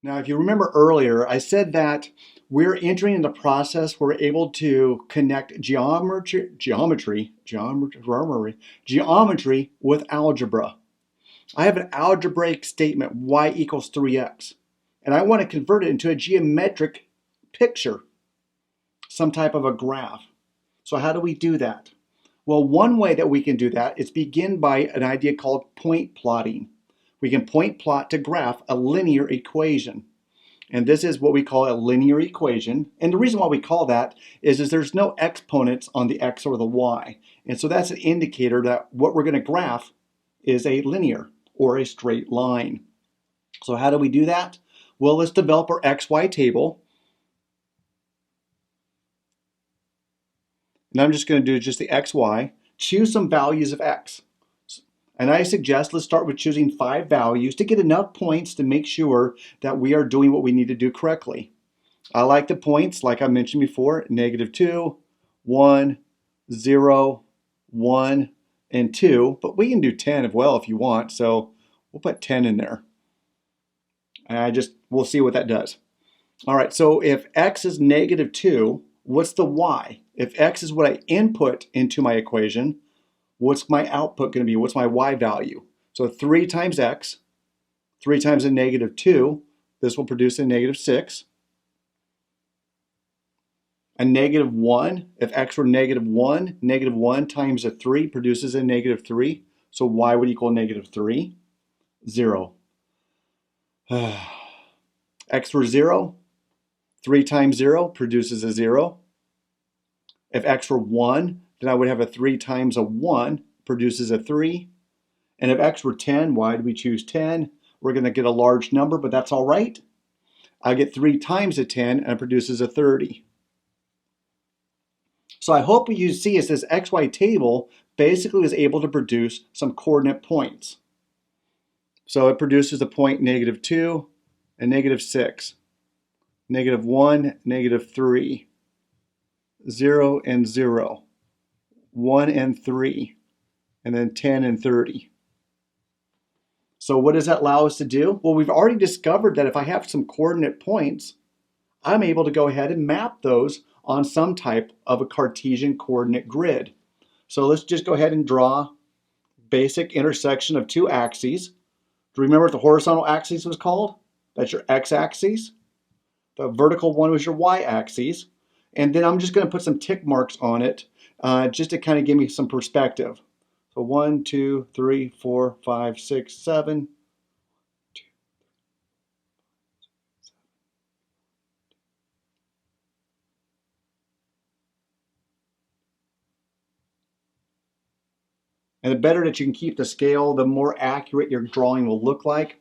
Now, if you remember earlier, I said that we're entering in the process, we're able to connect geometry with algebra. I have an algebraic statement, y equals 3x, and I want to convert it into a geometric picture, some type of a graph. So how do we do that? Well, one way that we can do that is begin by an idea called point plotting. We can point plot to graph a linear equation. And this is what we call a linear equation. And the reason why we call that is there's no exponents on the x or the y. And so that's an indicator that what we're going to graph is a linear or a straight line. So how do we do that? Well, let's develop our XY table. And I'm just going to do just the XY. Choose some values of x. And I suggest let's start with choosing 5 values to get enough points to make sure that we are doing what we need to do correctly. I like the points, like I mentioned before, -2, 1, 0, 1, and 2. But we can do 10 as well if you want. So we'll put 10 in there. And we'll see what that does. All right, so if x is -2, what's the y? If x is what I input into my equation, what's my output going to be? What's my y value? So 3 times x, 3 times a -2, this will produce a -6. A -1, if x were -1, -1 times a 3 produces a -3. So y would equal -3, 0. X were 0, 3 times 0 produces a 0. If x were 1, then I would have a 3 times a 1 produces a 3. And if x were 10, why did we choose 10? We're going to get a large number, but that's all right. I get 3 times a 10 and it produces a 30. So I hope what you see is this XY table basically is able to produce some coordinate points. So it produces a point -2 and -6, -1, -3, 0 and 0, 1 and 3, and then 10 and 30. So what does that allow us to do? Well, we've already discovered that if I have some coordinate points, I'm able to go ahead and map those on some type of a Cartesian coordinate grid. So let's just go ahead and draw basic intersection of two axes. Do you remember what the horizontal axis was called? That's your x-axis. The vertical one was your y-axis. And then I'm just going to put some tick marks on it just to kind of give me some perspective. So 1, 2, 3, 4, 5, 6, 7. And the better that you can keep the scale, the more accurate your drawing will look like.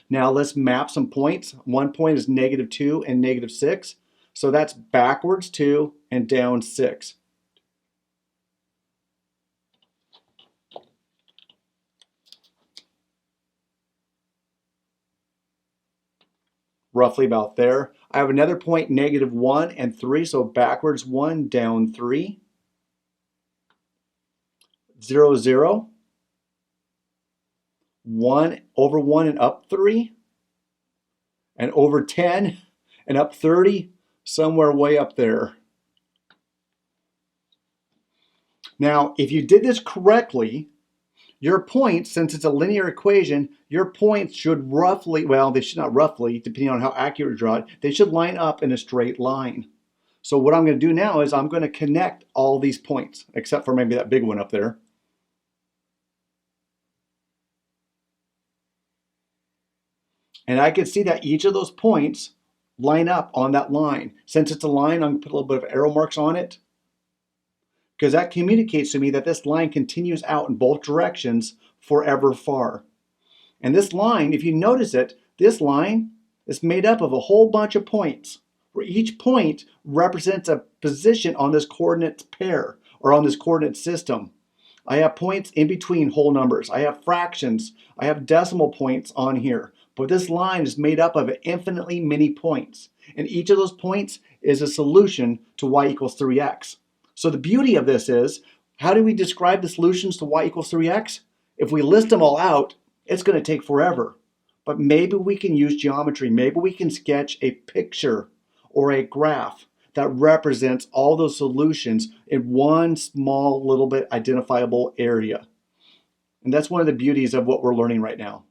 Now let's map some points. One point is -2 and -6. So that's backwards 2 and down 6. Roughly about there. I have another point -1 and 3, so backwards 1, down 3. 0, 0. 1 over 1 and up 3. And over 10 and up 30, somewhere way up there. Now, if you did this correctly, your points, since it's a linear equation, your points should roughly, well, they should not roughly, depending on how accurate you draw it, they should line up in a straight line. So what I'm going to do now is I'm going to connect all these points, except for maybe that big one up there. And I can see that each of those points line up on that line. Since it's a line, I'm going to put a little bit of arrow marks on it, because that communicates to me that this line continues out in both directions forever far. And this line, if you notice it, this line is made up of a whole bunch of points, where each point represents a position on this coordinate pair or on this coordinate system. I have points in between whole numbers. I have fractions. I have decimal points on here. But this line is made up of infinitely many points. And each of those points is a solution to y equals 3x. So the beauty of this is, how do we describe the solutions to y equals 3x? If we list them all out, it's going to take forever. But maybe we can use geometry. Maybe we can sketch a picture or a graph that represents all those solutions in one small little bit identifiable area. And that's one of the beauties of what we're learning right now.